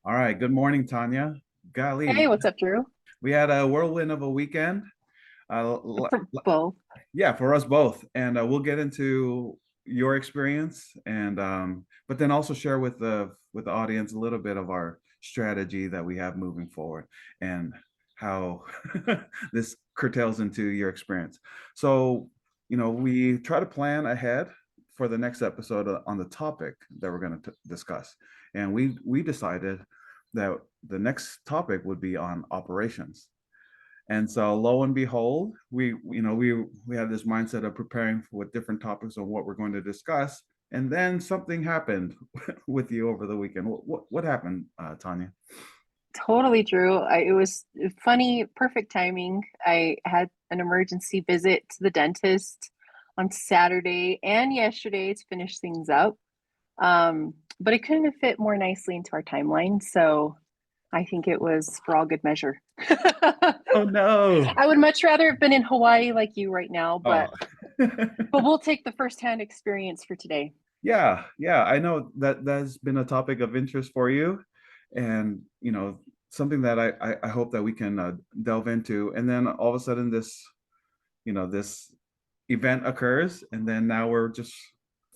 All right. Good morning, Tanya. Hey, Golly, what's up, Drew? we had a whirlwind of a weekend. For both. Yeah, for us both, and we'll get into your experience, and but then also share with the audience a little bit of our strategy that we have moving forward, and how this curtails into your experience. So, we try to plan ahead for the next episode on the topic that we're going to discuss, and we decided that the next topic would be on operations. And so lo and behold, we had this mindset of preparing for different topics of what we're going to discuss. And then something happened with you over the weekend. What happened, Tanya? Totally, Drew. It was funny, perfect timing. I had an emergency visit to the dentist on Saturday and yesterday to finish things up. But it couldn't have fit more nicely into our timeline. So I think it was for all good measure. Oh no. I would much rather have been in Hawaii like you right now, Oh. but we'll take the firsthand experience for today. Yeah, yeah. I know that that's been a topic of interest for you, and something that I hope that we can delve into. And then all of a sudden, this event occurs, and then now we're just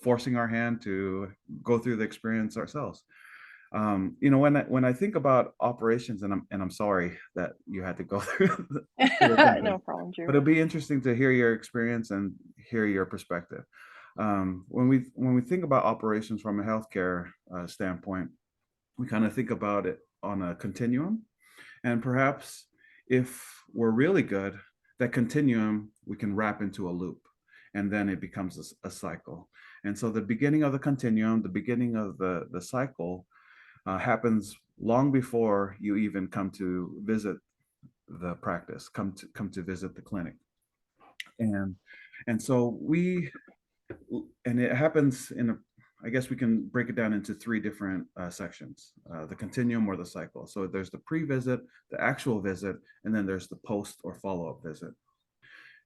forcing our hand to go through the experience ourselves. When I think about operations, and I'm sorry that you had to go through through the No dentist, problem, but Drew. it'll be interesting to hear your experience and hear your perspective. When we think about operations from a healthcare standpoint, we kind of think about it on a continuum, and perhaps if we're really good, that continuum we can wrap into a loop, and then it becomes a cycle. And so the beginning of the continuum, the beginning of the cycle, happens long before you even come to visit the practice, come to visit the clinic. And and so and it happens in a, I guess we can break it down into three different sections: the continuum or the cycle. So there's the pre-visit, the actual visit, and then there's the post or follow-up visit.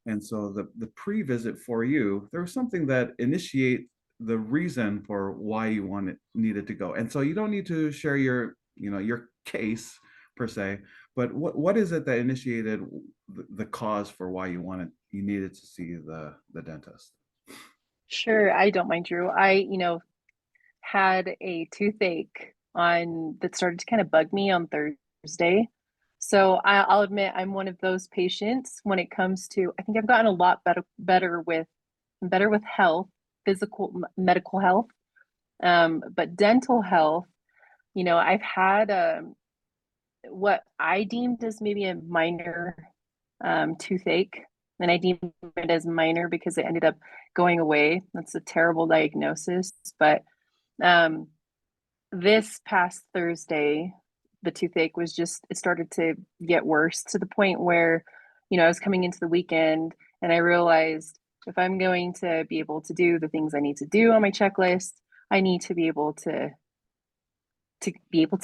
And so the pre-visit for you, there was something that initiate the reason for why you needed to go. And so you don't need to share your case per se, but what is it that initiated the cause for why you needed to see the dentist? Sure, I don't mind, Drew. Had a toothache on that started to kind of bug me on Thursday. So I'll admit I'm one of those patients when it comes to, I think I've gotten a lot better with health, physical, medical health, but dental health, I've had what I deemed as maybe a minor toothache. And I deemed it as minor because it ended up going away. That's a terrible diagnosis. But um, this past Thursday, the toothache was just, it started to get worse to the point where, I was coming into the weekend and I realized if I'm going to be able to do the things I need to do on my checklist, I need to be able to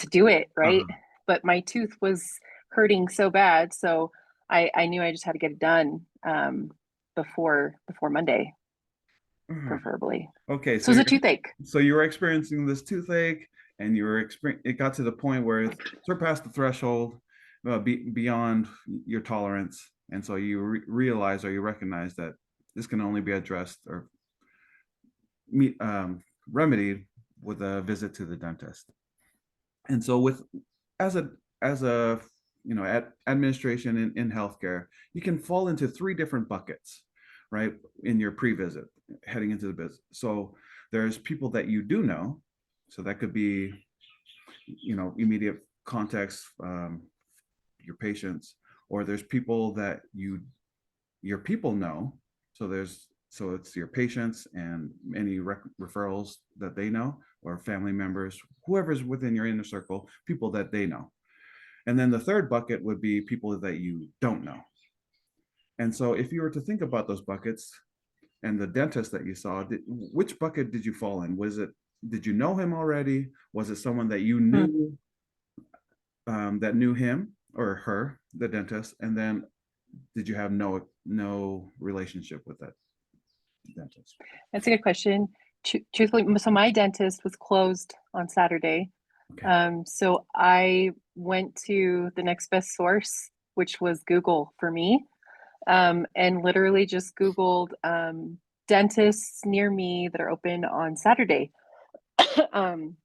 do it, right? Uh-huh. But my tooth was hurting so bad, so I knew I just had to get it done before Monday, Mhm. preferably. Okay, So so it was you're a toothache. so you were experiencing this toothache, and it got to the point where it surpassed the threshold, beyond your tolerance, and so you realize, or you recognize, that this can only be addressed or remedied with a visit to the dentist. And so with as a administration in healthcare, you can fall into three different buckets, right? In your pre-visit, heading into the business. So there's people that you do know, so that could be immediate context, your patients, or there's people that your people know. So it's your patients and any referrals that they know, or family members, whoever's within your inner circle, people that they know. And then the third bucket would be people that you don't know. And so if you were to think about those buckets and the dentist that you saw, which bucket did you fall in? Did you know him already? Was it someone that you Hmm. knew, that knew him or her, the dentist? And then did you have no relationship with that dentist? That's a good question. Truthfully, so my dentist was closed on Saturday. Okay. So I went to the next best source, which was Google for me, and literally just Googled dentists near me that are open on Saturday. um,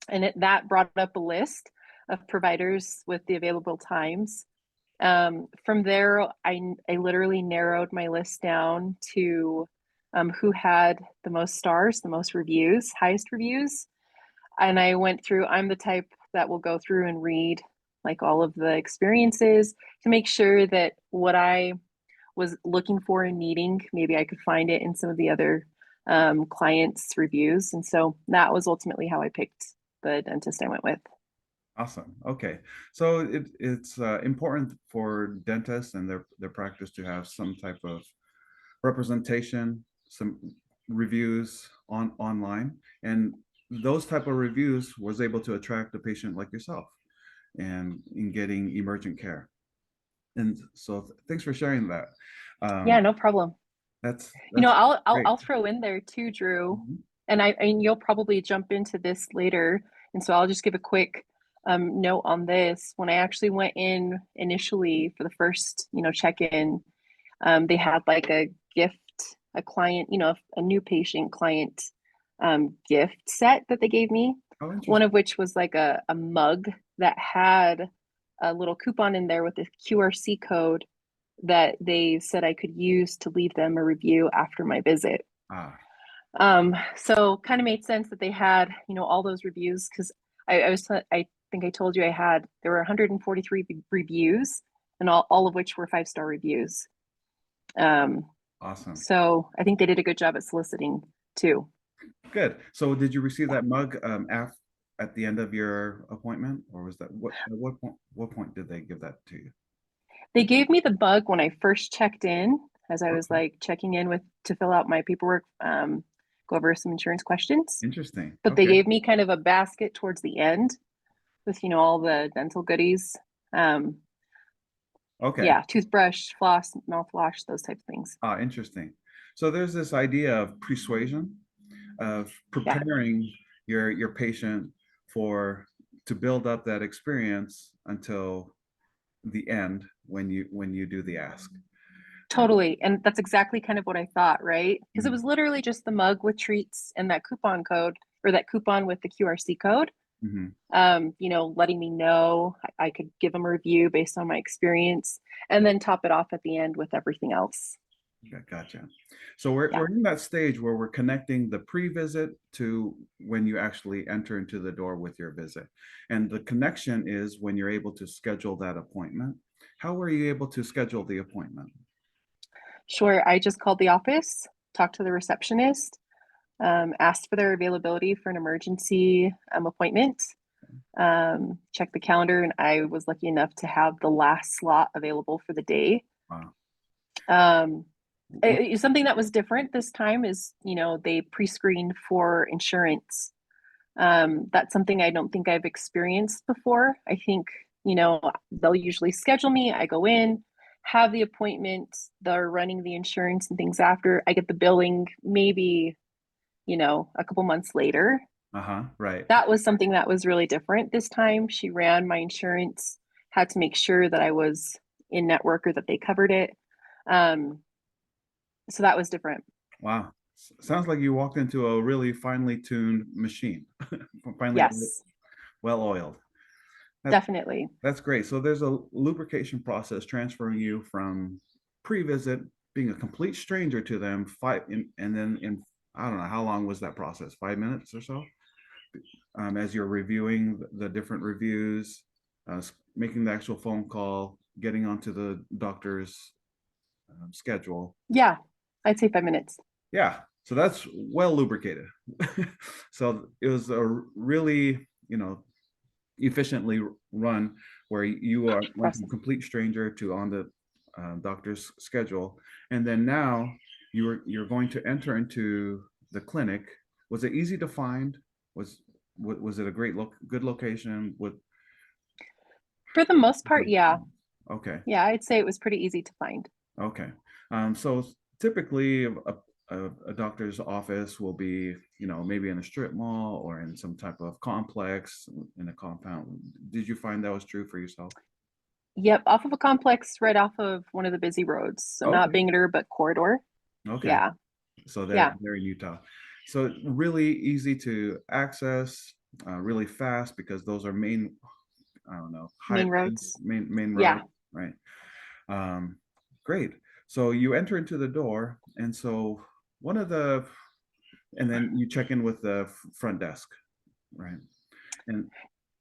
and that brought up a list of providers with the available times. From there, I literally narrowed my list down to who had the most stars, the most reviews, highest reviews. And I went through, I'm the type that will go through and read like all of the experiences to make sure that what I was looking for and needing, maybe I could find it in some of the other clients' reviews. And so that was ultimately how I picked the dentist I went with. Awesome. Okay. So it's important for dentists and their practice to have some type of representation, some reviews online, and those type of reviews was able to attract a patient like yourself and in getting emergent care. And so thanks for sharing that. Yeah, Um, no problem. that's great. I'll throw in there too, Drew, Mhm. and you'll probably jump into this later, and so I'll just give a quick note on this. When I actually went in initially for the first, check-in, they had like a gift, a client, a new patient client gift set that they gave me. Oh, One interesting. of which was like a mug that had a little coupon in there with a QRC code that they said I could use to leave them a review after my visit. Ah, So kind of made sense that they had, all those reviews because I think I told you there were 143 reviews and all of which were 5-star reviews. Um, awesome. so I think they did a good job at soliciting too. Good. So did you receive that mug at the end of your appointment, or was that what point did they give that to you? They gave me the bug when I first checked in, as I was Okay. like checking in with to fill out my paperwork, go over some insurance questions. Interesting. But they Okay. gave me kind of a basket towards the end with, all the dental goodies. Um, Okay. yeah, toothbrush, floss, mouthwash, those types of things. Ah, interesting. So there's this idea of persuasion, of Yeah, preparing your patient for to build up that experience until the end when you do the ask. Uh, totally. And that's exactly kind of what I thought, right? Because it mhm, was literally just the mug with treats and that coupon code or that coupon with the QRC code. mhm. Letting me know I could give them a review based on my experience and then top it off at the end with everything else. Gotcha. So we're Yeah, in that stage where we're connecting the pre-visit to when you actually enter into the door with your visit. And the connection is when you're able to schedule that appointment. How were you able to schedule the appointment? sure. I just called the office, talked to the receptionist, asked for their availability for an emergency appointment, checked the calendar, and I was lucky enough to have the last slot available for the day. Wow. Um, What, Something that was different this time is, they pre-screened for insurance. That's something I don't think I've experienced before. I think, they'll usually schedule me. I go in, have the appointment, they're running the insurance and things after. I get the billing maybe, a couple months later. uh-huh, right. That was something that was really different this time. She ran my insurance, had to make sure that I was in network or that they covered it. Um, so that was different. Wow. Sounds like you walked into a really finely tuned machine, finely Yes, well oiled. That, definitely. that's great. So there's a lubrication process transferring you from pre-visit, being a complete stranger to them, and then in I don't know how long was that process, 5 minutes or so, as you're reviewing the different reviews, making the actual phone call, getting onto the doctor's schedule. Yeah, I'd say 5 minutes. Yeah, so that's well lubricated. So it was a really, efficiently run where you are went from Impressive. complete stranger to on the doctor's schedule, and then now you're going to enter into the clinic. Was it easy to find? Was it a good location? For the most part, yeah. Okay, Yeah, I'd say it was pretty easy to find. okay. So typically, a doctor's office will be, maybe in a strip mall or in some type of complex in a compound. Did you find that was true for yourself? Yep, off of a complex right off of one of the busy roads. So not Okay. Bangor, but corridor. Okay. Yeah. So they're Yeah. they're in Utah. So really easy to access, really fast because those are main, I don't know, Main highways, roads. main Yeah. roads, right? Um, Great. So you enter into the door, and so one of the, and then you check in with the front desk, right? And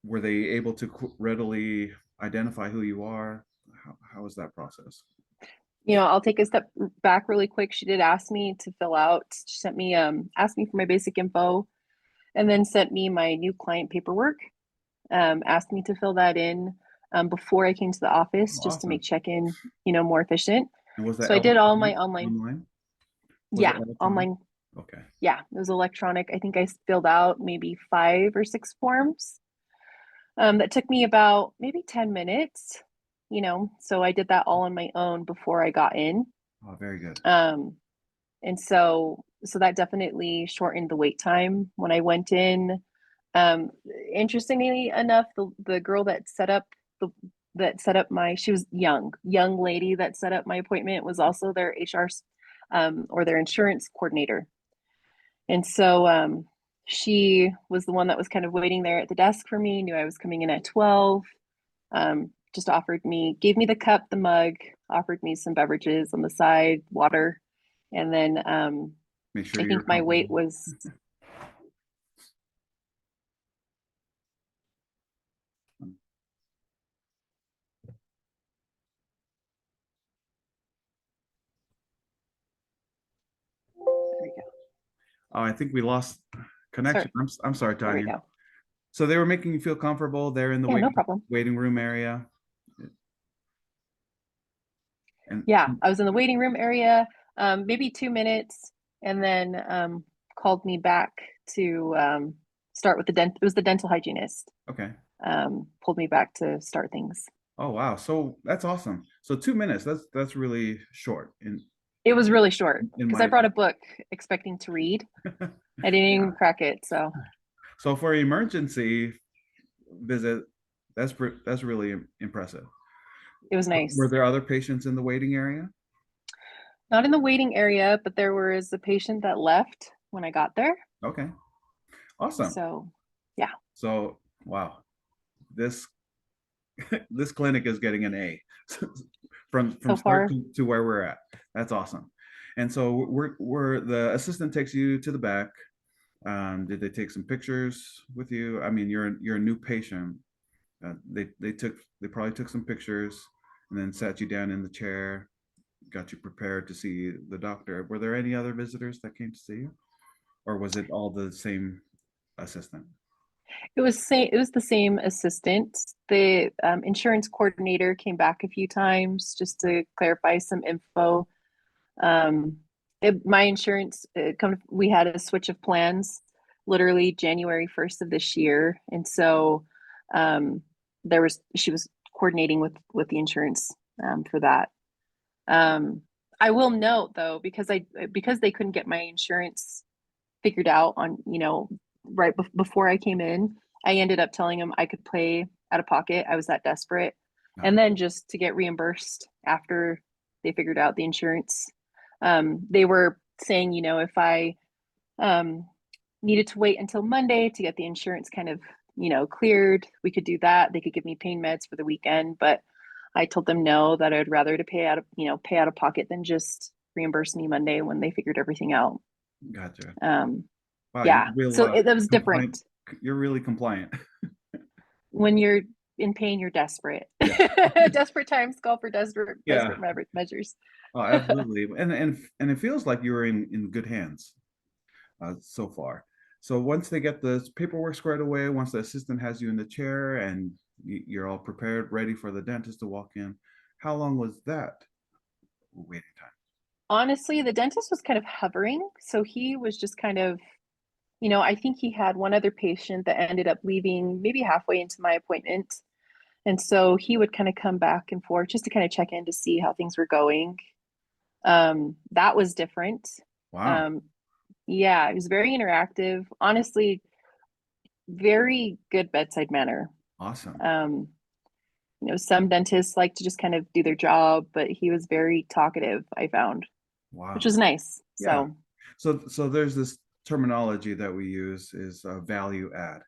were they able to readily identify who you are? How was that process? I'll take a step back really quick. She did ask me to fill out, she sent me, asked me for my basic info and then sent me my new client paperwork, asked me to fill that in before I came to the office Oh, just to make awesome. check-in, more efficient. And was that So I did all my electronic online, online? Was it yeah, electronic? online. Okay. Yeah, it was electronic. I think I filled out maybe 5 or 6 forms. That took me about maybe 10 minutes, so I did that all on my own before I got in. Oh, very good. Um, and so that definitely shortened the wait time when I went in. Um, Interestingly enough, the girl the that set up my she was young lady that set up my appointment was also their HR or their insurance coordinator. And so she was the one that was kind of waiting there at the desk for me, knew I was coming in at 12, just gave me the cup, the mug, offered me some beverages on the side, water. And then Make sure I you're think my comfortable. wait was, there we go. Oh, I think we lost Sorry, connection. I'm sorry, there we Tanya. go. So they were making you feel comfortable there in the Yeah, no problem. waiting room area, and Yeah, I was in the waiting room area, maybe 2 minutes, and then called me back to start with it was the dental hygienist, okay. pulled me back to start things. Oh wow, so that's awesome. So 2 minutes, that's really short It was really short in because I my brought a book expecting to read. I didn't even yeah. crack it, so So for emergency visit, that's really impressive. it was Were nice. there other patients in the waiting area? Not in the waiting area, but there was a patient that left when I got there. Okay, awesome. So, yeah, So wow, this this clinic is getting an A from so start far. to where we're at. That's awesome. And so we're the assistant takes you to the back. Did they take some pictures with you? I mean, you're a new patient. They probably took some pictures and then sat you down in the chair, got you prepared to see the doctor. Were there any other visitors that came to see you, or was it all the same assistant? It was the same assistant. The insurance coordinator came back a few times just to clarify some info. My insurance, we had a switch of plans literally January 1st of this year. And so um, she was coordinating with the insurance for that. Um, I will note though, because they couldn't get my insurance figured out on, right before I came in, I ended up telling them I could pay out of pocket. I was that desperate. And then just to get reimbursed after they figured out the insurance. They were saying, if I um, needed to wait until Monday to get the insurance kind of, cleared, we could do that. They could give me pain meds for the weekend, but I told them no, that I'd rather to pay out of pocket than just reimburse me Monday when they figured everything out. Gotcha. Um, Wow, you're yeah, real so that was different. compliant. You're really compliant. When you're in pain, you're desperate. Yeah, Desperate times call for yeah. desperate measures. Oh, absolutely. And it feels like you're in good hands so far. So once they get the paperwork squared away, once the assistant has you in the chair and you're all prepared, ready for the dentist to walk in, how long was that waiting time? Honestly, the dentist was kind of hovering, so he was just kind of, I think he had one other patient that ended up leaving maybe halfway into my appointment. And so he would kind of come back and forth just to kind of check in to see how things were going. That was different. Wow. Um, yeah, it was very interactive. Honestly, very good bedside manner. Awesome. Um, some dentists like to just kind of do their job, but he was very talkative, I found, which Wow. was nice. Yeah. So, So there's this terminology that we use is value add,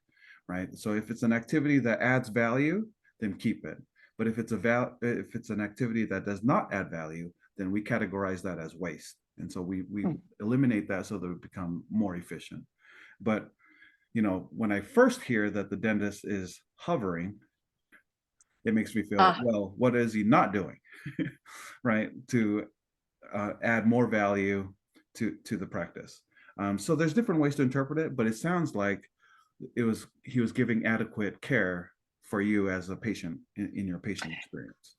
right? So if it's an activity that adds value, then keep it. But if it's an activity that does not add value, then we categorize that as waste. And so we hmm. eliminate that so that we become more efficient. But when I first hear that the dentist is hovering, it makes me feel, Ah, well, what is he not doing? Right? To add more value to the practice. So there's different ways to interpret it, but it sounds like he was giving adequate care for you as a patient in your patient experience.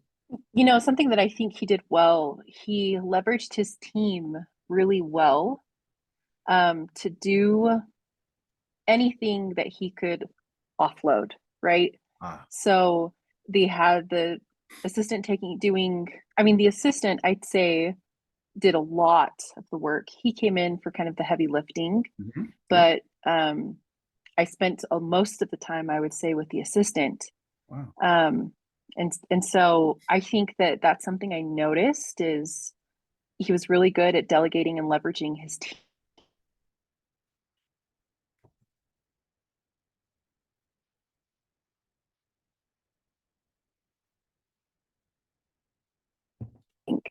something that I think he did well, he leveraged his team really well to do anything that he could offload, right? Ah, So they had the assistant the assistant, I'd say, did a lot of the work. He came in for kind of the heavy lifting, mhm. Yep. but I spent most of the time, I would say, with the assistant. Wow. Um, and so I think that that's something I noticed is he was really good at delegating and leveraging his team.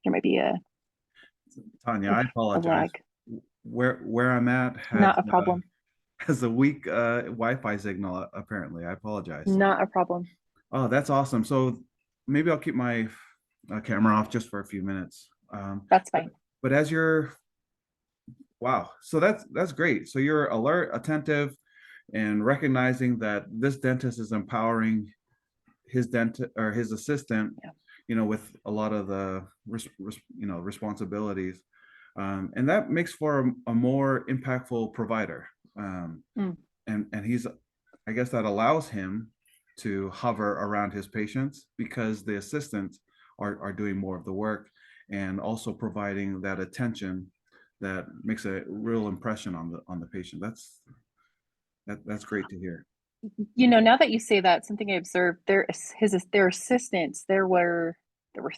There might be Tanya, I a apologize. lag. Where I'm at Not a problem. has a weak Wi-Fi signal. Apparently, I apologize. Not a problem. Oh, that's awesome. So maybe I'll keep my camera off just for a few minutes. That's But fine. but as you're wow, so that's great. So you're alert, attentive, and recognizing that this dentist is empowering his dentist or his assistant, Yeah. with a lot of the responsibilities, and that makes for a more impactful provider. Mm. And he's, I guess that allows him to hover around his patients because the assistants are doing more of the work and also providing that attention that makes a real impression on the patient. That's great to hear. Now that you say that, something I observed their assistants, there were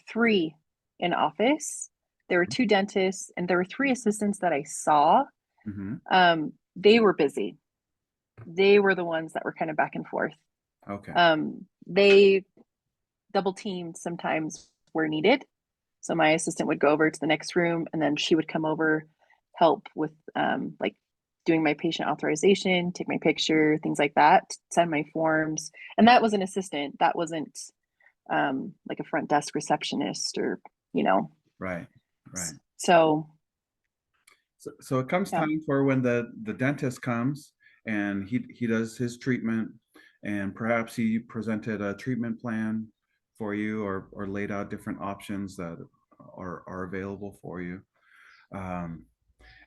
three in office. There were two dentists and there were three assistants that I saw. Hmm. They were busy. They were the ones that were kind of back and forth. Okay. They double teamed sometimes where needed. So my assistant would go over to the next room and then she would come over, help with like doing my patient authorization, take my picture, things like that, send my forms. And that was an assistant. That wasn't like a front desk receptionist or, you know. Right. Right. So, So it comes yeah. time for when the dentist comes and he does his treatment, and perhaps he presented a treatment plan for you or laid out different options that are available for you. Um,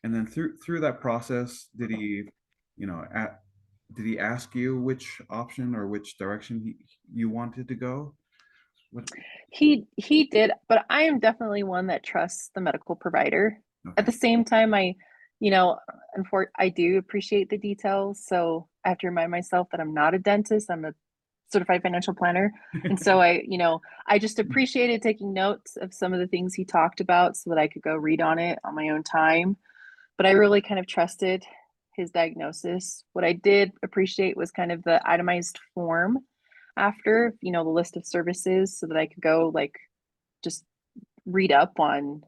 and then through that process, did he ask you which option or which direction you wanted to go? What? He did, but I am definitely one that trusts the medical provider. At Okay. the same time, you know, I do appreciate the details. So I have to remind myself that I'm not a dentist. I'm a certified financial planner. And so I just appreciated taking notes of some of the things he talked about so that I could go read on it on my own time. But I really kind of trusted his diagnosis. What I did appreciate was kind of the itemized form after, the list of services so that I could go like just read up on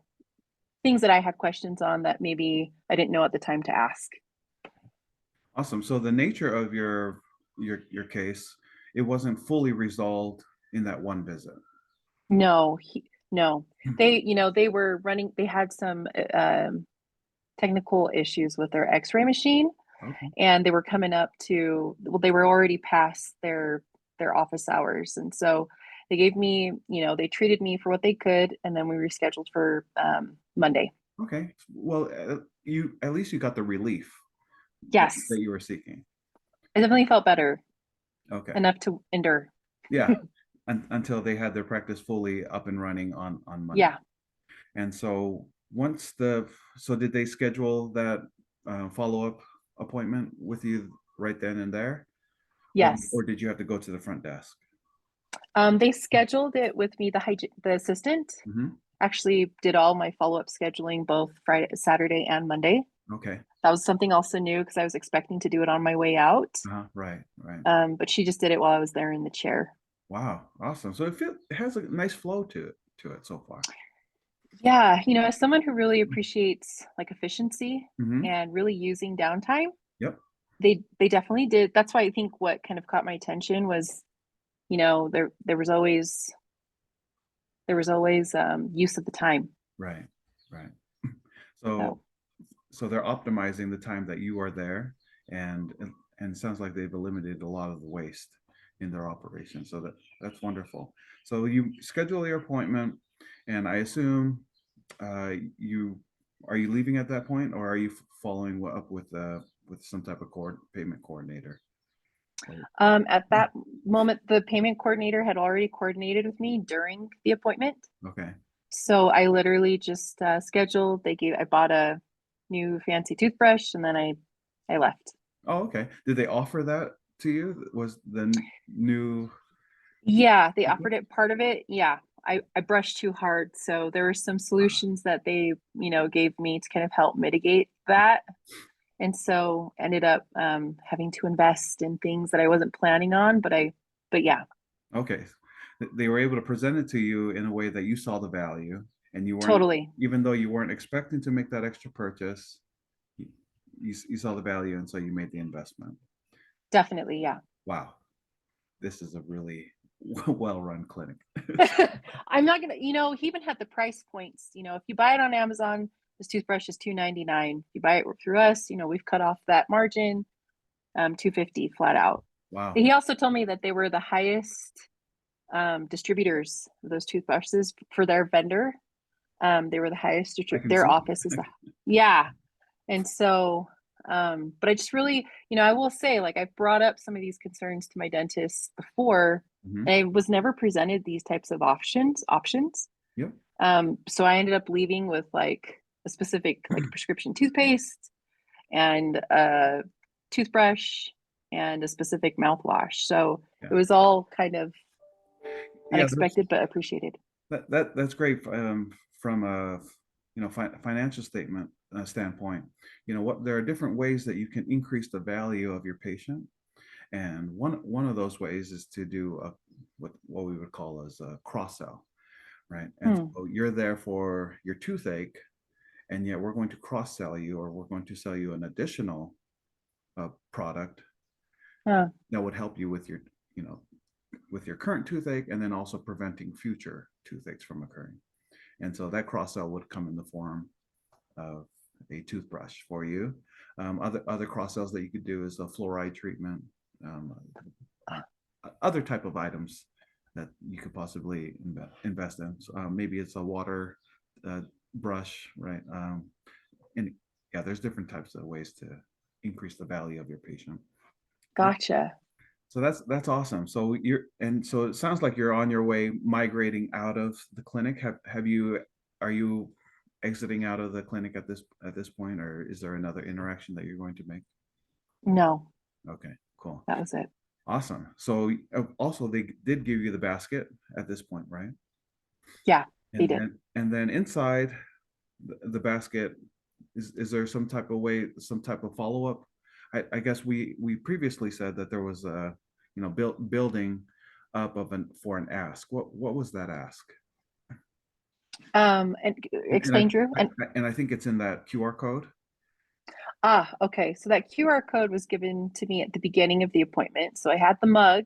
things that I had questions on that maybe I didn't know at the time to ask. Awesome. So the nature of your case, it wasn't fully resolved in that one visit. No. They were running, they had some technical issues with their x-ray machine Okay. and they were coming up to, well, they were already past their office hours. And so they gave me, they treated me for what they could. And then we rescheduled for Monday. Okay. Well, you at least you got the relief that Yes, you were seeking. I definitely felt better Okay. enough to endure. Yeah. Until they had their practice fully up and running on Monday. Yeah. And so once so did they schedule that follow-up appointment with you right then and there, Yes. or did you have to go to the front desk? They scheduled it with me. The assistant Hmm. actually did all my follow-up scheduling both Friday, Saturday, and Monday. Okay. That was something also new because I was expecting to do it on my way out. Right, right. But she just did it while I was there in the chair. Wow, awesome. So it has a nice flow to it so far. Yeah, as someone who really appreciates like efficiency Hmm. and really using downtime, Yep. they definitely did. That's why I think what kind of caught my attention was, there was always use of the time. Right, right. So So so they're optimizing the time that you are there, and and it sounds like they've eliminated a lot of the waste in their operation. So that's wonderful. So you schedule your appointment, and I assume you are you leaving at that point, or are you following up with some type of payment coordinator? at that moment, the payment coordinator had already coordinated with me during the appointment. Okay. So I literally just scheduled. I bought a new fancy toothbrush, and then I left. Oh, okay. Did they offer that to you? Was the new? Yeah, they offered it part of it. Yeah. I brushed too hard. So there were some solutions that they, gave me to kind of help mitigate that. And so ended up having to invest in things that I wasn't planning on, but yeah, Okay. They were able to present it to you in a way that you saw the value, and you weren't, totally. even though you weren't expecting to make that extra purchase, you, you saw the value, and so you made the investment. Definitely. Yeah. Wow. This is a really well-run clinic. I'm not gonna, he even had the price points. If you buy it on Amazon, this toothbrush is $2.99. If you buy it through us, we've cut off that margin, $2.50 flat out. Wow. He also told me that they were the highest distributors of those toothbrushes for their vendor. They were the highest I can their see. office is yeah. And so, but I just really, I will say, like, I've brought up some of these concerns to my dentist before, Hmm. and I was never presented these types of options. Yep. So I ended up leaving with like a specific like prescription toothpaste and a toothbrush and a specific mouthwash. So Yeah. it was all kind of Yeah. That's unexpected but appreciated. that's great from a financial statement standpoint. What there are different ways that you can increase the value of your patient, and one of those ways is to do what we would call as a cross sell, right? And Hmm. so you're there for your toothache, and yet we're going to cross sell you, or we're going to sell you an additional product Huh. that would help you with you know with your current toothache, and then also preventing future toothaches from occurring. And so that cross sell would come in the form of a toothbrush for you. Other cross sells that you could do is a fluoride treatment, um, uh, other type of items that you could possibly invest in. So, maybe it's a water uh, brush, right? And yeah, there's different types of ways to increase the value of your patient. Gotcha. So that's awesome. So it sounds like you're on your way migrating out of the clinic. Have you are you exiting out of the clinic at this point, or is there another interaction that you're going to make? No, Okay, cool. that was it. Awesome. So also they did give you the basket at this point, right? Yeah, they And did. then inside the basket, is there some type of way, some type of follow-up? I guess we previously said that there was a building up of an for an ask. What was that ask? And And explain, Drew. I think it's in that QR code. Okay. So that QR code was given to me at the beginning of the appointment. So I had the mug,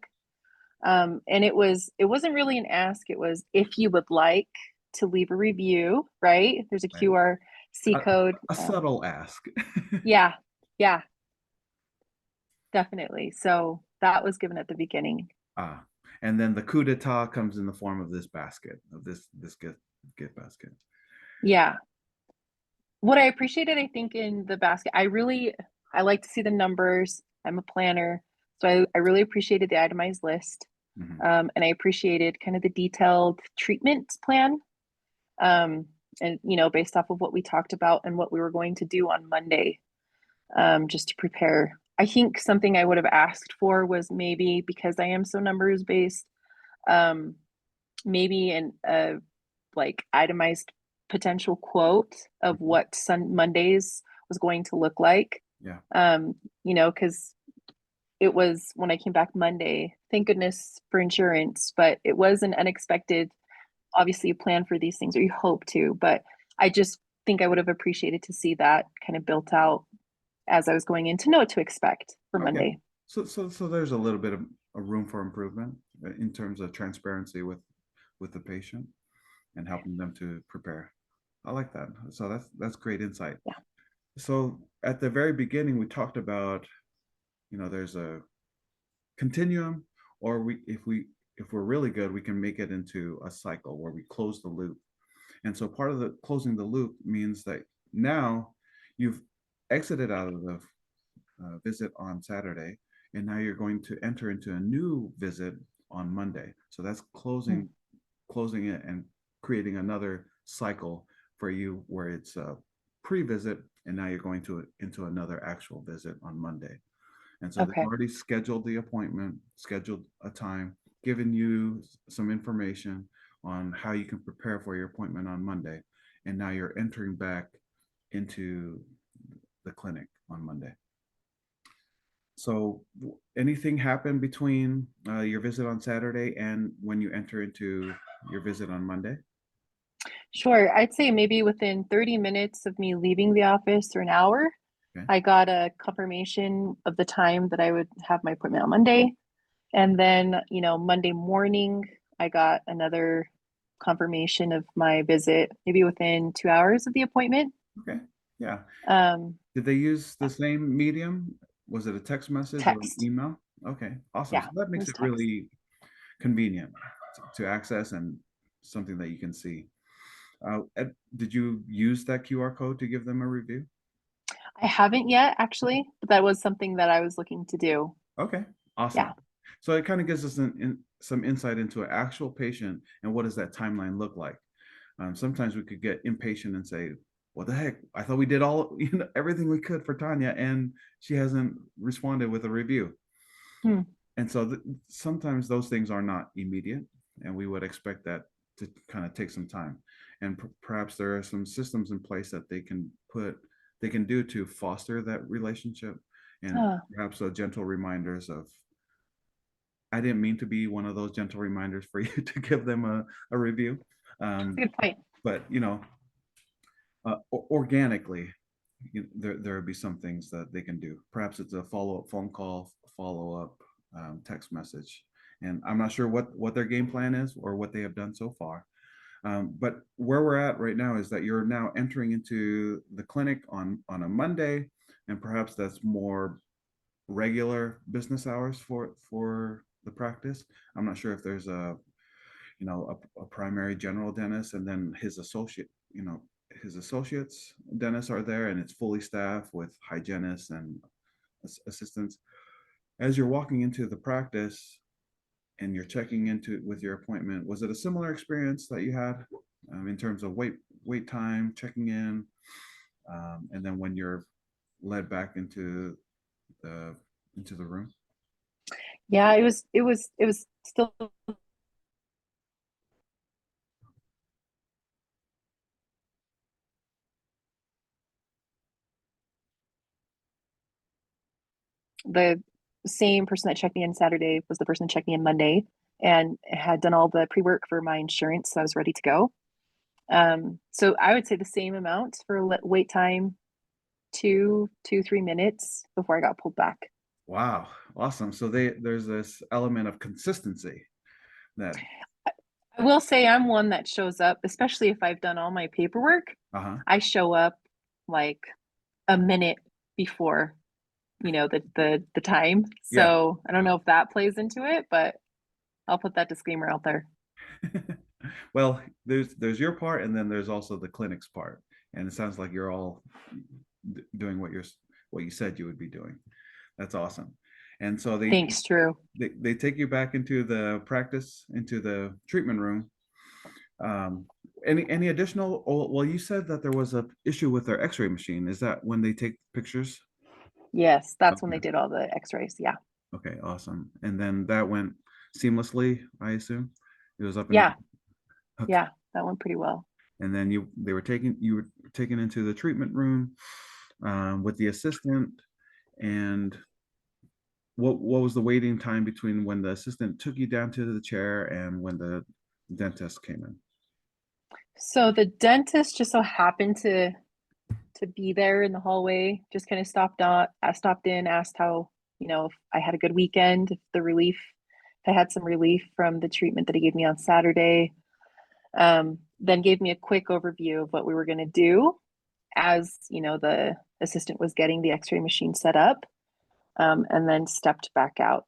and it wasn't really an ask. It was if you would like to leave a review, right? There's a Right? QRC A, code. a subtle ask. Yeah, yeah, definitely. So that was given at the beginning. Ah, and then the coup d'etat comes in the form of this basket, of this gift basket. Yeah. What I appreciated, I think, in the basket, I like to see the numbers. I'm a planner, so I really appreciated the itemized list, Hmm. and I appreciated kind of the detailed treatment plan. Um, and based off of what we talked about and what we were going to do on Monday, just to prepare. I think something I would have asked for was maybe, because I am so numbers based, um, maybe an like itemized potential quote of Mhm. what Mondays was going to look like. Yeah. Because it was when I came back Monday, thank goodness for insurance, but it was an unexpected, obviously you plan for these things or you hope to, but I just think I would have appreciated to see that kind of built out as I was going in to know what to expect for Okay. Monday. So there's a little bit of a room for improvement in terms of transparency with the patient and helping them to prepare. I like that. So that's great insight. Yeah. So at the very beginning, we talked about, there's a continuum, or if we're really good, we can make it into a cycle where we close the loop. And so part of the closing the loop means that now you've exited out of the visit on Saturday, and now you're going to enter into a new visit on Monday. So that's Hmm. closing it and creating another cycle for you where it's a pre-visit, and now you're going to into another actual visit on Monday. And so they've Okay. already scheduled the appointment, scheduled a time, given you some information on how you can prepare for your appointment on Monday. And now you're entering back into the clinic on Monday. So anything happened between your visit on Saturday and when you enter into your visit on Monday? Sure. I'd say maybe within 30 minutes of me leaving the office or an hour, Okay. I got a confirmation of the time that I would have my appointment on Monday. And then, Monday morning, I got another confirmation of my visit, maybe within 2 hours of the appointment. Okay. Yeah. Um, Did they use the same medium? Was it a text message or an Text. email? Okay. Awesome. Yeah, So that it makes was it text. really convenient to access and something that you can see. Did you use that QR code to give them a review? I haven't yet, actually, but that was something that I was looking to do. Okay, Yeah. awesome. So it kind of gives us some insight into an actual patient and what does that timeline look like. Sometimes we could get impatient and say, "What the heck? I thought we did all everything we could for Tanya, and she hasn't responded with a review." Hmm. And so sometimes those things are not immediate, and we would expect that to kind of take some time. And perhaps there are some systems in place that they can do to foster that relationship, and Oh, perhaps a gentle reminders of, I didn't mean to be one of those gentle reminders for you to give them a review. that's a Um, good point. but organically, there would be some things that they can do. Perhaps it's a follow-up phone call, follow-up text message. And I'm not sure what their game plan is or what they have done so far. But where we're at right now is that you're now entering into the clinic on a Monday, and perhaps that's more regular business hours for the practice. I'm not sure if there's a primary general dentist and then his associates dentists are there, and it's fully staffed with hygienists and assistants. As you're walking into the practice and you're checking into with your appointment, was it a similar experience that you had in terms of wait time, checking in, and then when you're led back the into the room? Yeah, it was still the same person that checked me in Saturday was the person that checked me in Monday and had done all the pre-work for my insurance, so I was ready to go. So I would say the same amount for wait time, 3 minutes before I got pulled back. Wow, awesome. So there's this element of consistency that, I will say I'm one that shows up, especially if I've done all my paperwork. uh-huh. I show up like a minute before, the time. Yeah. So I don't know if that plays into it, but I'll put that disclaimer out there. Well, there's your part, and then there's also the clinic's part, and it sounds like you're all doing what you said you would be doing. That's awesome. And so Thanks, Drew. they take you back into the practice, into the treatment room. Um, Any additional? Oh, well, you said that there was a issue with their X-ray machine. Is that when they take pictures? Yes, that's when they Okay. did all the x-rays. Yeah. Okay, awesome. And then that went seamlessly, I assume. It was up and Yeah. okay. Yeah. That went pretty well. And then you were taken into the treatment room with the assistant. And what was the waiting time between when the assistant took you down to the chair and when the dentist came in? So the dentist just so happened to be there in the hallway, just kind of stopped in, asked how, if I had a good weekend, if I had some relief from the treatment that he gave me on Saturday. Then gave me a quick overview of what we were going to do as, the assistant was getting the x-ray machine set up, and then stepped back out.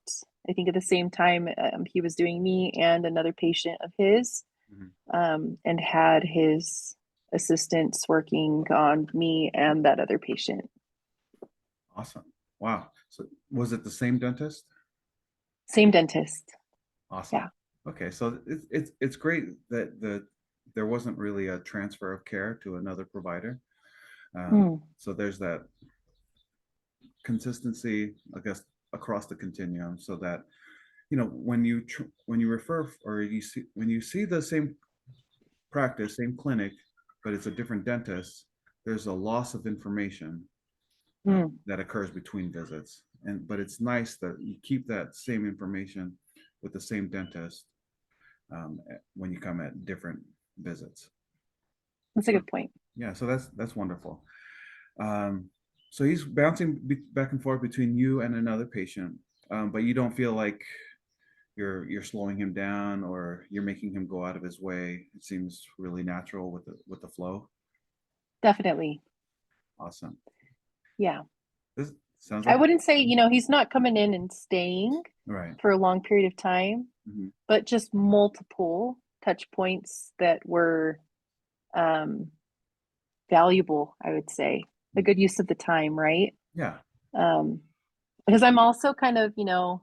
I think at the same time, he was doing me and another patient of his, Mhm. and had his assistants working on me and that other patient. Awesome. Wow. So was it the same dentist? Same dentist. Awesome. Yeah. Okay, so it's great that there wasn't really a transfer of care to another provider. Mm, So there's that consistency, I guess, across the continuum, so that when you refer or you see when you see the same practice, same clinic, but it's a different dentist, there's a loss of information mm. that occurs between visits. And but it's nice that you keep that same information with the same dentist when you come at different visits. That's a So good point. yeah, so that's wonderful. Um, so he's bouncing back and forth between you and another patient, but you don't feel like you're slowing him down or you're making him go out of his way. It seems really natural with the flow. Definitely. Awesome. Yeah. This sounds I like wouldn't say, he's not coming in and staying right. for a long period of time, Mhm. but just multiple touch points that were um, valuable, I would say. A good use of the time, right? Yeah. Um, because I'm also kind of, you're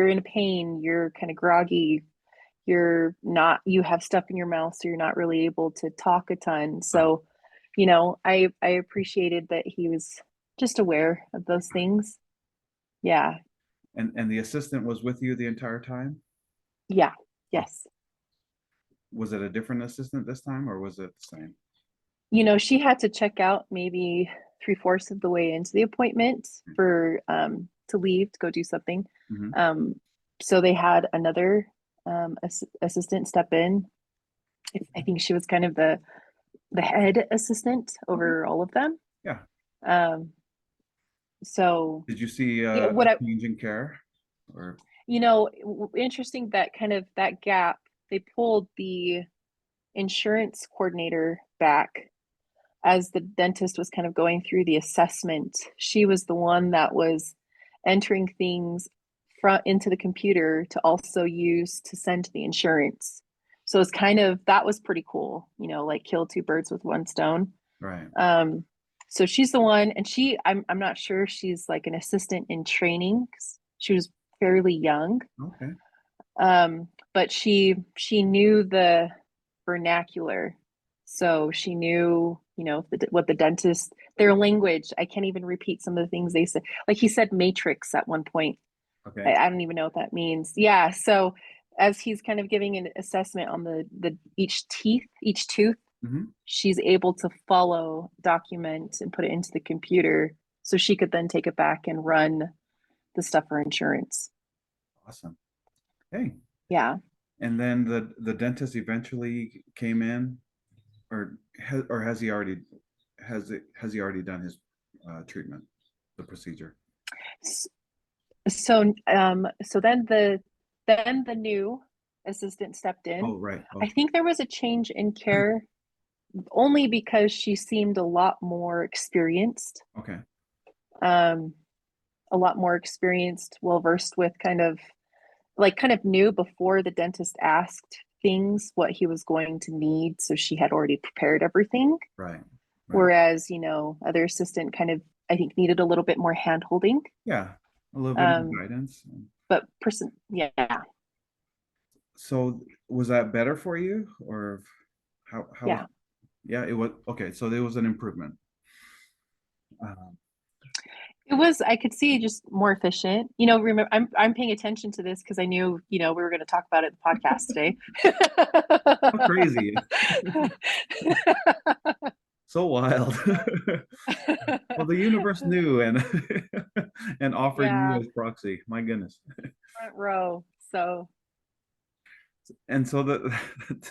in pain, you're kind of groggy, you have stuff in your mouth, so you're not really able to talk a ton. Right. So, I appreciated that he was just aware of those things. Yeah. And the assistant was with you the entire time? Yeah. Oh, Yes. was it a different assistant this time or was it the same? She had to check out maybe three-fourths of the way into the appointment for to leave to go do something. Mhm. Um, so they had another assistant step in. I think she was kind of the head assistant Okay. over all of them. Yeah. Um, so Did you see yeah, a change in care or interesting that kind of that gap, they pulled the insurance coordinator back as the dentist was kind of going through the assessment. She was the one that was entering things front into the computer to also use to send to the insurance. So it's kind of, that was pretty cool, like kill two birds with one stone. right? Um, so she's the one, and I'm not sure she's like an assistant in training. She was fairly young, Okay. but she knew the vernacular, so she knew, what the dentist, their language. I can't even repeat some of the things they said. Like he said matrix at one point. Okay. I don't even know what that means. Yeah, so as he's kind of giving an assessment on the each tooth, Hmm. she's able to follow, document, and put it into the computer so she could then take it back and run the stuff for insurance. Awesome. Hey, Yeah. and then the dentist eventually came in, or has he already done his treatment, the procedure? So then the new assistant stepped in. Oh, right. I Okay. think there was a change in care only because she seemed a lot more experienced, Okay. um, well versed with kind of knew before the dentist asked things what he was going to need, so she had already prepared everything. Right. Right. Whereas, other assistant kind of, I think, needed a little bit more hand holding. Yeah. A little bit more Um, guidance. but person, yeah, So was that better for you or? How was, Yeah. yeah, it was okay. So there was an improvement. Um, It was, I could see just more efficient. You know, remember, I'm paying attention to this because I knew, you know, we were going to talk about it in the podcast today. how crazy. So wild. Well, the universe knew and and offered you Yeah, as proxy. My goodness. front row. So, And so the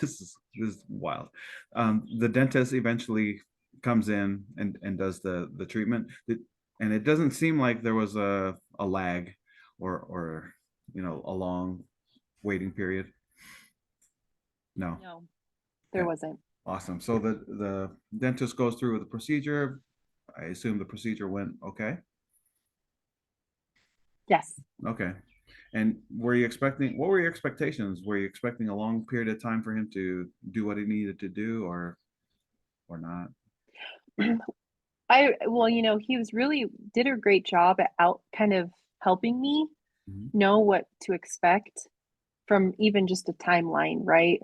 this is wild. The dentist eventually comes in and does the treatment. And it doesn't seem like there was a lag or a long waiting period. No. no, there Okay. wasn't. Awesome. So the dentist goes through with the procedure. I assume the procedure went okay. Yes. Okay. And were you expecting, what were your expectations? Were you expecting a long period of time for him to do what he needed to do or not? Well, you know, he was really did a great job at out kind of helping me Mhm. know what to expect from even just a timeline, right?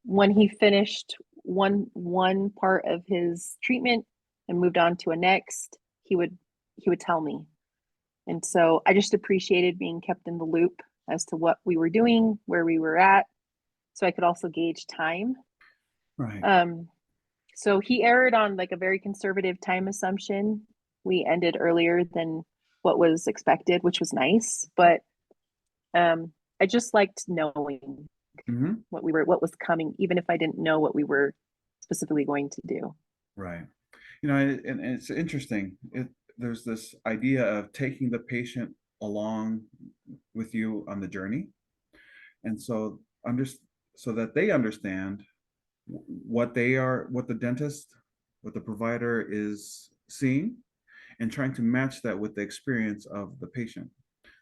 When he finished one part of his treatment and moved on to a next, he would tell me. And so I just appreciated being kept in the loop as to what we were doing, where we were at, so I could also gauge time. Right. Um, so he erred on like a very conservative time assumption. We ended earlier than what was expected, which was nice, but I just liked knowing Hmm. what was coming, even if I didn't know what we were specifically going to do. Right. And it's interesting. There's this idea of taking the patient along with you on the journey. And so that they understand what the dentist, what the provider is seeing, and trying to match that with the experience of the patient.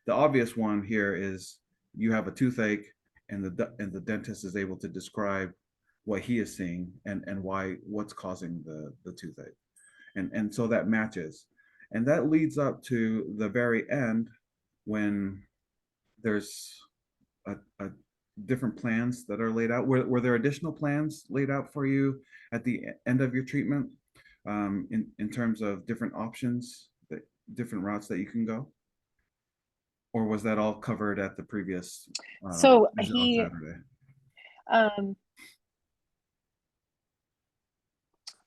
The obvious one here is you have a toothache, and the dentist is able to describe what he is seeing and what's causing the toothache, and so that matches, and that leads up to the very end when there's a different plans that are laid out. Were there additional plans laid out for you at the end of your treatment, in terms of different options, that different routes that you can go? Or was that all covered at the previous So visit on Saturday? um,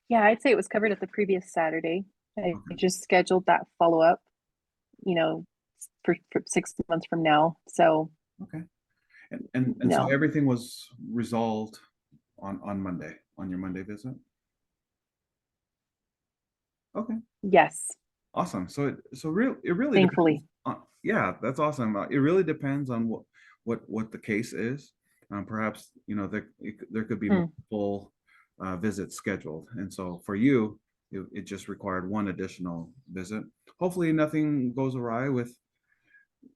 yeah, I'd say it was covered at the previous Saturday. I Okay. just scheduled that follow up, you know, for 6 months from now. So Okay. And so no, everything was resolved on Monday, on your Monday visit? Okay. yes, Awesome. It really depends thankfully. on, yeah, that's awesome. It really depends on what the case is. Perhaps, there could be Hmm. multiple visits scheduled. And so for you, it just required one additional visit. Hopefully nothing goes awry with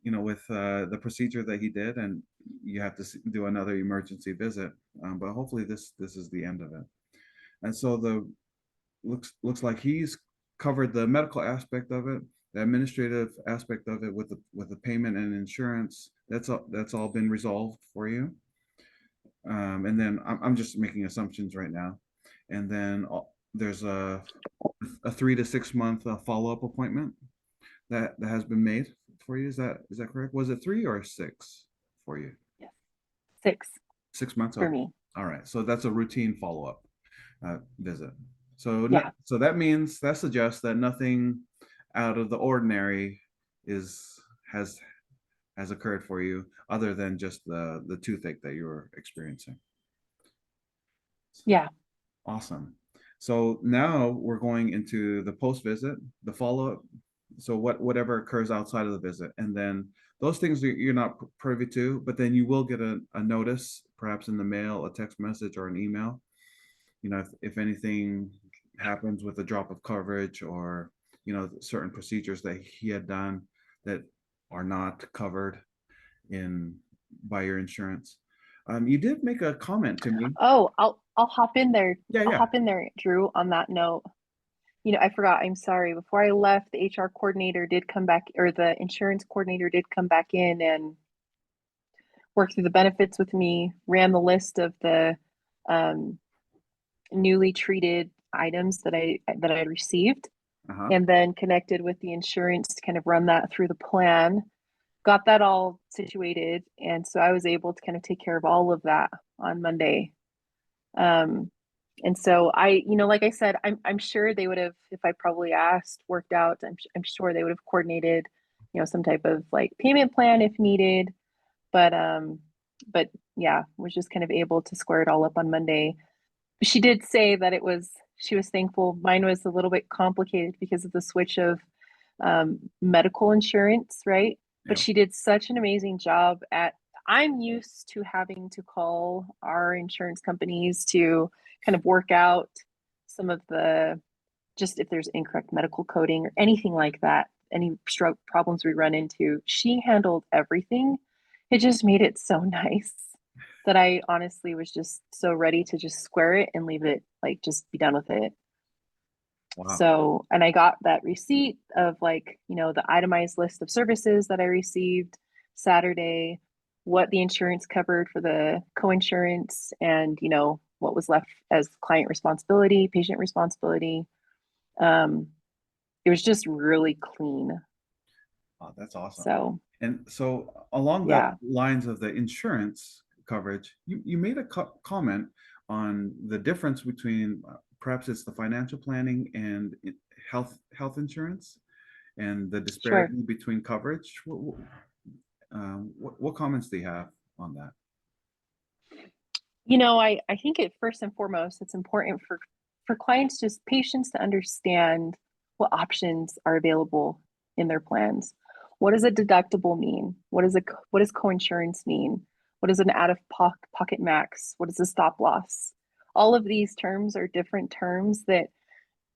the procedure that he did, and you have to do another emergency visit. But hopefully this is the end of it. And so the looks like he's covered the medical aspect of it, the administrative aspect of it with the payment and insurance. That's all been resolved for you. And then I'm just making assumptions right now. And then there's a 3 to 6 month follow-up appointment that has been made for you. Is that correct? Was it 3 or 6 for you? Yes, 6 6 months. for Okay. me. All right. So that's a routine follow-up visit. So Yeah, so that suggests that nothing out of the ordinary is has has occurred for you other than just the toothache that you were experiencing. yeah, Awesome. So now we're going into the post visit, the follow up. So whatever occurs outside of the visit, and then those things you're not privy to, but then you will get a notice, perhaps in the mail, a text message, or an email. If anything happens with a drop of coverage, or certain procedures that he had done that are not covered in by your insurance. You did make a comment to me. oh, I'll hop in there. Yeah, I'll yeah. hop in there, Drew, on that note. You know, I forgot. I'm sorry. Before I left, the HR coordinator did come back, or the insurance coordinator did come back in and worked through the benefits with me, ran the list of the um, newly treated items that I had received, Uh-huh. and then connected with the insurance to kind of run that through the plan. Got that all situated, and so I was able to kind of take care of all of that on Monday. Um, and so like I said, I'm sure they would have, if I probably asked, worked out. I'm sure they would have coordinated, some type of like payment plan if needed. But but yeah, was just kind of able to square it all up on Monday. She did say that she was thankful. Mine was a little bit complicated because of the switch of medical insurance, right? But Yeah. she did such an amazing job at. I'm used to having to call our insurance companies to kind of work out some of the, just if there's incorrect medical coding or anything like that, any stroke problems we run into. She handled everything. It just made it so nice that I honestly was just so ready to just square it and leave it, like just be done with it. Wow. So, and I got that receipt of like, the itemized list of services that I received Saturday, what the insurance covered for the co-insurance, and, what was left as client responsibility, patient responsibility. Um, it was just really clean. Wow, that's awesome. So, And so along that yeah, lines of the insurance coverage, you made a comment on the difference between perhaps it's the financial planning and health insurance and the sure. disparity between coverage. What comments do you have on that? I think it first and foremost, it's important for clients, just patients to understand what options are available in their plans. What does a deductible mean? What does coinsurance mean? What is an out of pocket max? What is a stop loss? All of these terms are different terms that,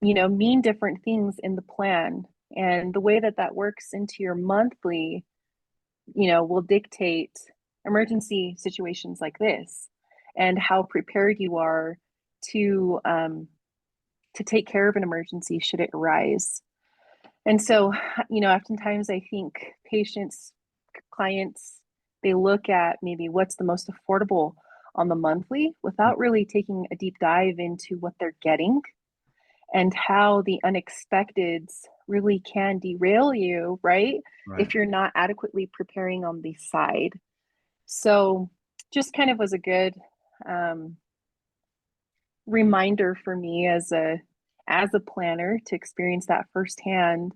mean different things in the plan. And the way that that works into your monthly, will dictate emergency situations like this and how prepared you are to um, to take care of an emergency should it arise. And so, oftentimes I think patients, clients, they look at maybe what's the most affordable on the monthly without really taking a deep dive into what they're getting and how the unexpecteds really can derail you, right? Right. If you're not adequately preparing on the side. So, just kind of was a good um, reminder for me as a planner to experience that firsthand,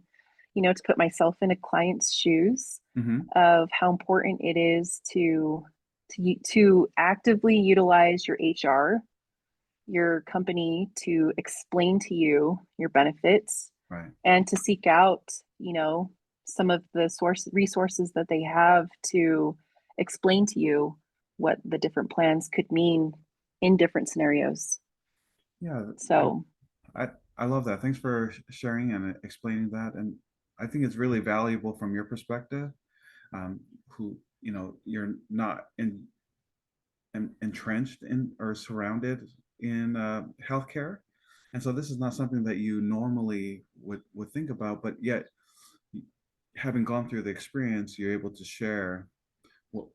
to put myself in a client's shoes Hmm. of how important it is to actively utilize your HR, your company to explain to you your benefits Right. and to seek out, some of the resources that they have to explain to you what the different plans could mean in different scenarios. Yeah. So, I I love that. Thanks for sharing and explaining that. And I think it's really valuable from your perspective, who you're not entrenched in or surrounded in healthcare, and so this is not something that you normally would think about. But yet, having gone through the experience, you're able to share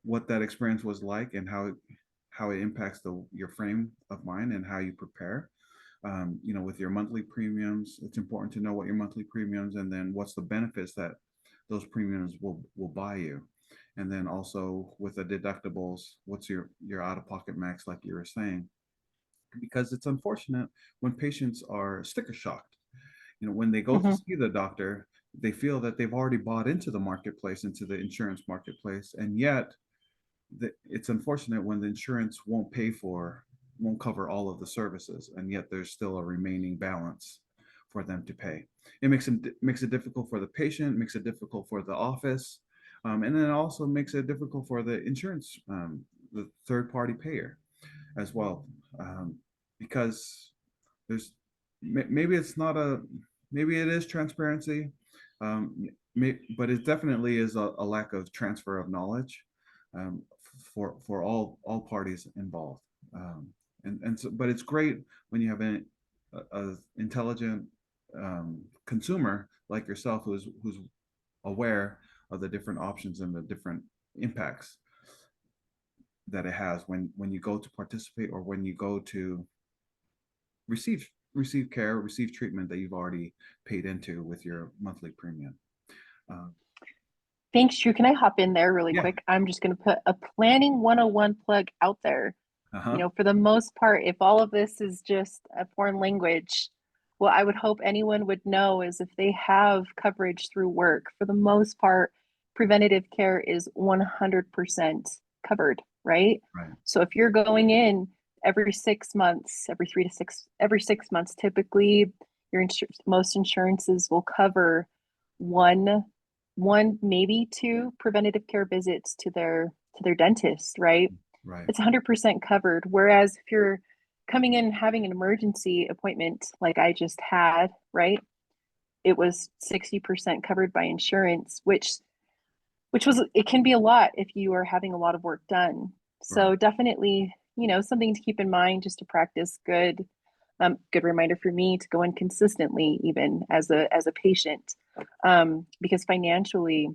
what that experience was like and how it impacts your frame of mind and how you prepare. With your monthly premiums, it's important to know what your monthly premiums and then what's the benefits that those premiums will buy you. And then also with the deductibles, what's your out of pocket max, like you were saying, because it's unfortunate when patients are sticker shocked. When they go to mhm. see the doctor, they feel that they've already bought into the marketplace, into the insurance marketplace, and yet it's unfortunate when the insurance won't cover all of the services, and yet there's still a remaining balance for them to pay. It makes it difficult for the patient, makes it difficult for the office, and then it also makes it difficult for the insurance, the third party payer as well, because there's maybe it's not maybe it is transparency, but it definitely is a lack of transfer of knowledge, um, for all parties involved. Um, and so, but it's great when you have a intelligent consumer like yourself who's aware of the different options and the different impacts that it has when you go to participate or when you go to receive care, receive treatment that you've already paid into with your monthly premium. Uh, Thanks, Drew. Can I hop in there really yeah. quick? I'm just going to put a planning 101 plug out there. You Uh-huh. know, for the most part, if all of this is just a foreign language, what I would hope anyone would know is if they have coverage through work, for the most part, preventative care is 100% covered, right? Right. So if you're going in every 6 months, every 6 months, typically most insurances will cover one, maybe two preventative care visits to their dentist, right? Right. It's 100% covered. Whereas if you're coming in and having an emergency appointment like I just had, right? It was 60% covered by insurance, which was, it can be a lot if you are having a lot of work done. Right. So definitely, something to keep in mind just to practice good reminder for me to go in consistently, even as a patient, because financially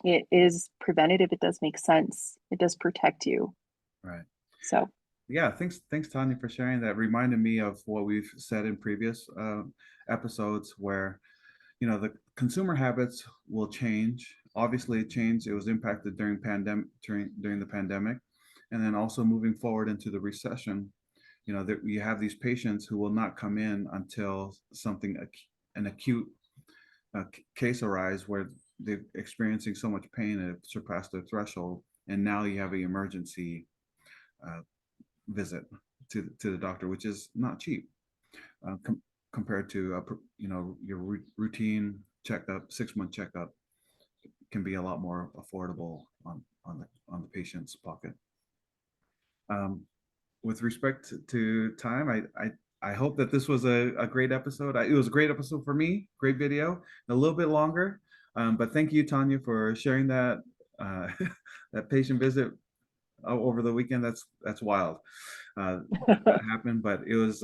it is preventative. It does make sense. It does protect you. Right. So Yeah, thanks Tanya for sharing that. Reminded me of what we've said in previous episodes where the consumer habits will change. Obviously it changed. It was impacted during the pandemic, and then also moving forward into the recession. That you have these patients who will not come in until an acute case arise where they're experiencing so much pain and it surpassed their threshold, and now you have an emergency uh, visit to the doctor, which is not cheap compared to your routine checkup. 6 month checkup can be a lot more affordable on the patient's pocket. Um, with respect to time, I hope that this was a great episode. It was a great episode for me. Great video, a little bit longer, but thank you, Tanya, for sharing that that patient visit over the weekend. That's wild. That happened, but it was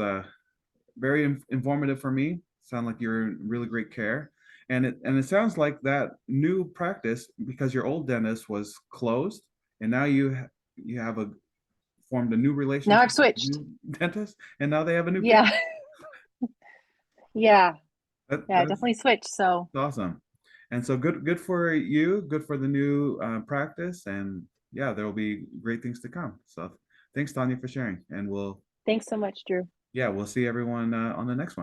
very informative for me. Sound like you're in really great care, and it sounds like that new practice, because your old dentist was closed, and now you have formed a new now relationship I've with the switched. new dentist, and now they have a new Yeah. patient. Yeah. Yeah, That's definitely switched. So awesome. And so good for you, good for the new practice, and yeah, there will be great things to come. So thanks, Tanya, for sharing, and thanks so much, Drew. we'll see everyone on the next one.